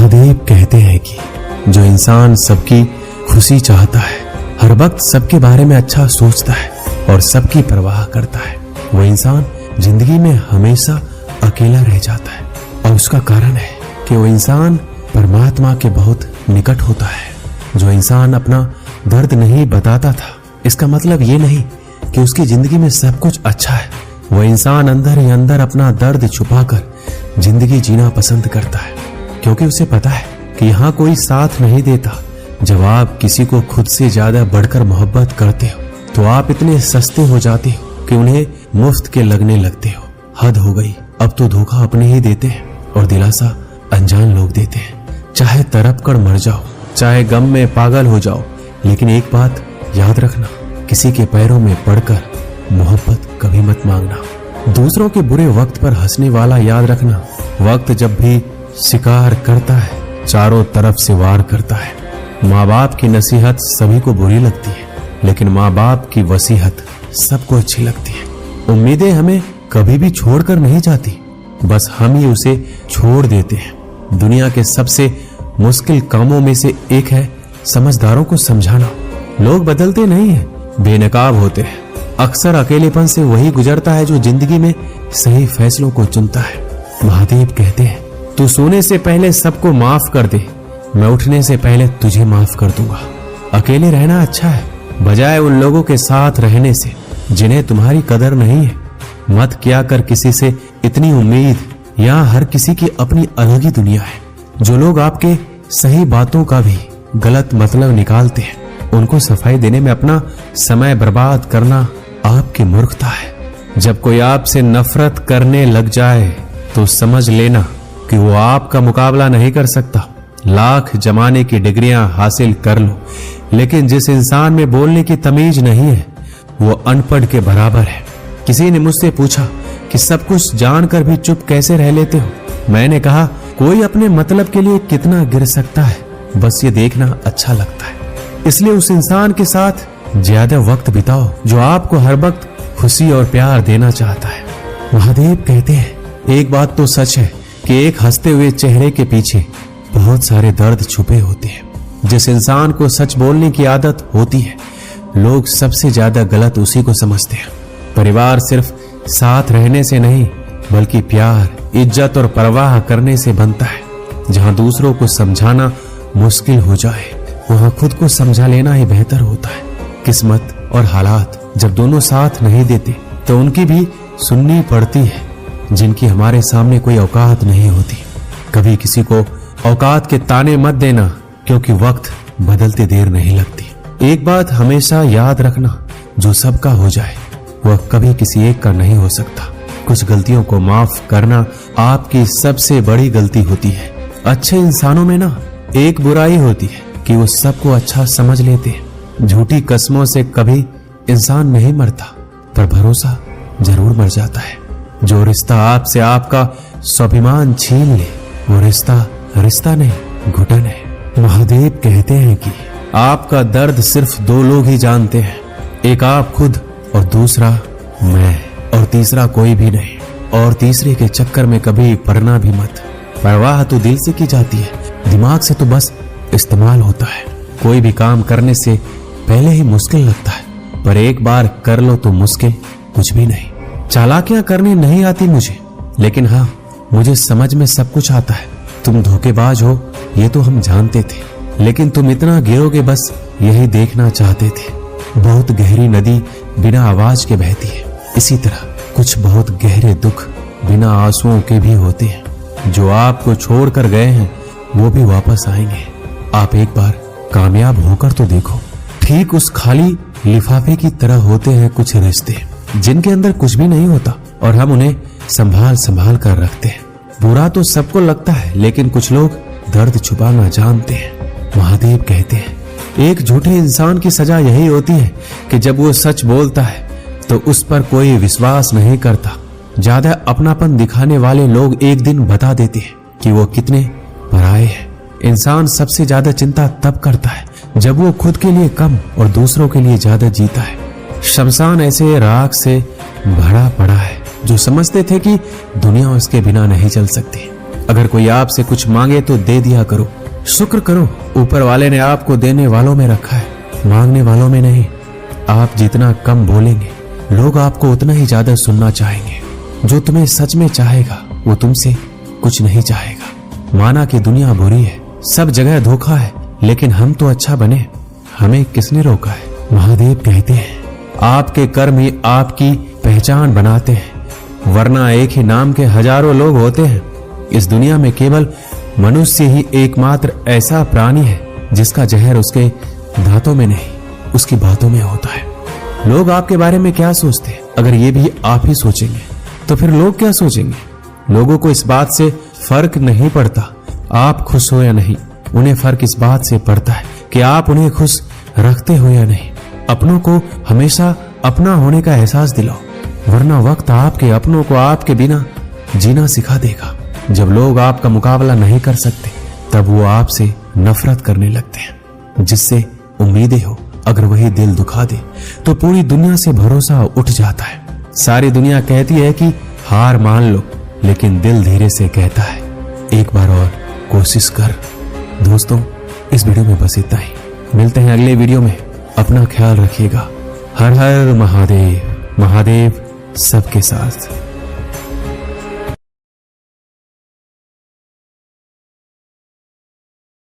महादेव कहते हैं कि जो इंसान सबकी खुशी चाहता है, हर वक्त सबके बारे में अच्छा सोचता है और सबकी परवाह करता है, वो इंसान जिंदगी में हमेशा अकेला रह जाता है। और उसका कारण है कि वो इंसान परमात्मा के बहुत निकट होता है। जो इंसान अपना दर्द नहीं बताता था, इसका मतलब ये नहीं कि उसकी जिंदगी में सब कुछ अच्छा है। वो इंसान अंदर ही अंदर अपना दर्द छुपाकर जिंदगी जीना पसंद करता है, क्योंकि उसे पता है कि यहाँ कोई साथ नहीं देता। जब आप किसी को खुद से ज्यादा बढ़कर मोहब्बत करते हो तो आप इतने सस्ते हो जाते हो कि उन्हें मुफ्त के लगने लगते हो। हद हो गई, अब तो धोखा अपने ही देते हैं और दिलासा अनजान लोग देते हैं। चाहे तड़प कर मर जाओ, चाहे गम में पागल हो जाओ, लेकिन एक बात याद रखना, किसी के पैरों में पड़कर मोहब्बत कभी मत मांगना। दूसरों के बुरे वक्त पर हंसने वाला याद रखना, वक्त जब भी शिकार करता है चारों तरफ से वार करता है। माँ बाप की नसीहत सभी को बुरी लगती है, लेकिन माँ बाप की वसीहत सबको अच्छी लगती है। उम्मीदें हमें कभी भी छोड़कर नहीं जाती, बस हम ही उसे छोड़ देते हैं। दुनिया के सबसे मुश्किल कामों में से एक है समझदारों को समझाना। लोग बदलते नहीं हैं, बेनकाब होते हैं। अक्सर अकेलेपन से वही गुजरता है जो जिंदगी में सही फैसलों को चुनता है। महादेव कहते हैं, तू सोने से पहले सबको माफ कर दे, मैं उठने से पहले तुझे माफ कर दूंगा। अकेले रहना अच्छा है, बजाय उन लोगों के साथ रहने से जिन्हें तुम्हारी कदर नहीं है। मत क्या कर किसी से इतनी उम्मीद, यहाँ हर किसी की अपनी अलग ही दुनिया है। जो लोग आपके सही बातों का भी गलत मतलब निकालते हैं, उनको सफाई देने में अपना समय बर्बाद करना आपकी मूर्खता है। जब कोई आपसे नफरत करने लग जाए तो समझ लेना कि वो आपका मुकाबला नहीं कर सकता। लाख जमाने की डिग्रियां हासिल कर लो, लेकिन जिस इंसान में बोलने की तमीज नहीं है वो अनपढ़ के बराबर है। किसी ने मुझसे पूछा कि सब कुछ जानकर भी चुप कैसे रह लेते हो। मैंने कहा, कोई अपने मतलब के लिए कितना गिर सकता है, बस ये देखना अच्छा लगता है। इसलिए उस इंसान के साथ ज्यादा वक्त बिताओ जो आपको हर वक्त खुशी और प्यार देना चाहता है। महादेव कहते हैं, एक बात तो सच है कि एक हंसते हुए चेहरे के पीछे बहुत सारे दर्द छुपे होते हैं। जिस इंसान को सच बोलने की आदत होती है, लोग सबसे ज्यादा गलत उसी को समझते हैं। परिवार सिर्फ साथ रहने से नहीं, बल्कि प्यार, इज्जत और परवाह करने से बनता है। जहां दूसरों को समझाना मुश्किल हो जाए, वहां खुद को समझा लेना ही बेहतर होता है। किस्मत और हालात जब दोनों साथ नहीं देते तो उनकी भी सुननी पड़ती है, जिनकी हमारे सामने कोई औकात नहीं होती। कभी किसी को औकात के ताने मत देना, क्योंकि वक्त बदलते देर नहीं लगती। एक बात हमेशा याद रखना, जो सबका हो जाए वह कभी किसी एक का नहीं हो सकता। कुछ गलतियों को माफ करना आपकी सबसे बड़ी गलती होती है। अच्छे इंसानों में ना एक बुराई होती है कि वो सबको अच्छा समझ लेते हैं। झूठी कसमों से कभी इंसान नहीं मरता, पर भरोसा जरूर मर जाता है। जो रिश्ता आपसे आपका स्वाभिमान छीन ले, वो रिश्ता रिश्ता नहीं, घुटन है। महादेव कहते हैं कि आपका दर्द सिर्फ दो लोग ही जानते हैं, एक आप खुद और दूसरा मैं, और तीसरा कोई भी नहीं। और तीसरे के चक्कर में कभी पड़ना भी मत। परवाह तो दिल से की जाती है, दिमाग से तो बस इस्तेमाल होता है। कोई भी काम करने से पहले ही मुश्किल लगता है, पर एक बार कर लो तो मुश्किल कुछ भी नहीं। चालाकियां करनी नहीं आती मुझे, लेकिन हाँ, मुझे समझ में सब कुछ आता है। तुम धोखेबाज हो ये तो हम जानते थे, लेकिन तुम इतना गिरोगे बस यही देखना चाहते थे। बहुत गहरी नदी बिना आवाज के बहती है, इसी तरह कुछ बहुत गहरे दुख बिना आंसुओं के भी होते हैं। जो आपको छोड़कर गए हैं वो भी वापस आएंगे। आप एक बार कामयाब होकर तो देखो। ठीक उस खाली लिफाफे की तरह होते हैं कुछ रिश्ते, जिनके अंदर कुछ भी नहीं होता और हम उन्हें संभाल संभाल कर रखते हैं। बुरा तो सबको लगता है, लेकिन कुछ लोग दर्द छुपाना जानते हैं। महादेव कहते हैं, एक झूठे इंसान की सजा यही होती है कि जब वो सच बोलता है तो उस पर कोई विश्वास नहीं करता। ज्यादा अपनापन दिखाने वाले लोग एक दिन बता देते हैं कि वो कितने पराये हैं। इंसान सबसे ज्यादा चिंता तब करता है जब वो खुद के लिए कम और दूसरों के लिए ज्यादा जीता है। शमशान ऐसे राख से भरा पड़ा है जो समझते थे कि दुनिया उसके बिना नहीं चल सकती। अगर कोई आपसे कुछ मांगे तो दे दिया करो। शुक्र करो, ऊपर वाले ने आपको देने वालों में रखा है, मांगने वालों में नहीं। आप जितना कम बोलेंगे, लोग आपको उतना ही ज्यादा सुनना चाहेंगे। जो तुम्हें सच में चाहेगा वो तुमसे कुछ नहीं चाहेगा। माना कि दुनिया बुरी है, सब जगह धोखा है, लेकिन हम तो अच्छा बने, हमें किसने रोका है? महादेव कहते हैं, आपके कर्म ही आपकी पहचान बनाते हैं, वरना एक ही नाम के हजारों लोग होते हैं। इस दुनिया में केवल मनुष्य ही एकमात्र ऐसा प्राणी है जिसका जहर उसके दांतों में नहीं, उसकी बातों में होता है। लोग आपके बारे में क्या सोचते हैं, अगर ये भी आप ही सोचेंगे तो फिर लोग क्या सोचेंगे? लोगों को इस बात से फर्क नहीं पड़ता आप खुश हो या नहीं, उन्हें फर्क इस बात से पड़ता है कि आप उन्हें खुश रखते हो या नहीं। अपनों को हमेशा अपना होने का एहसास दिलाओ, वरना वक्त आपके अपनों को आपके बिना जीना सिखा देगा। जब लोग आपका मुकाबला नहीं कर सकते, तब वो आपसे नफरत करने लगते हैं। जिससे उम्मीदें हो, अगर वही दिल दुखा दे तो पूरी दुनिया से भरोसा उठ जाता है। सारी दुनिया कहती है कि हार मान लो, लेकिन दिल धीरे से कहता है एक बार और कोशिश कर। दोस्तों, इस वीडियो में बस इतना ही। मिलते हैं अगले वीडियो में। अपना ख्याल रखिएगा। हर हर महादेव। महादेव सबके साथ।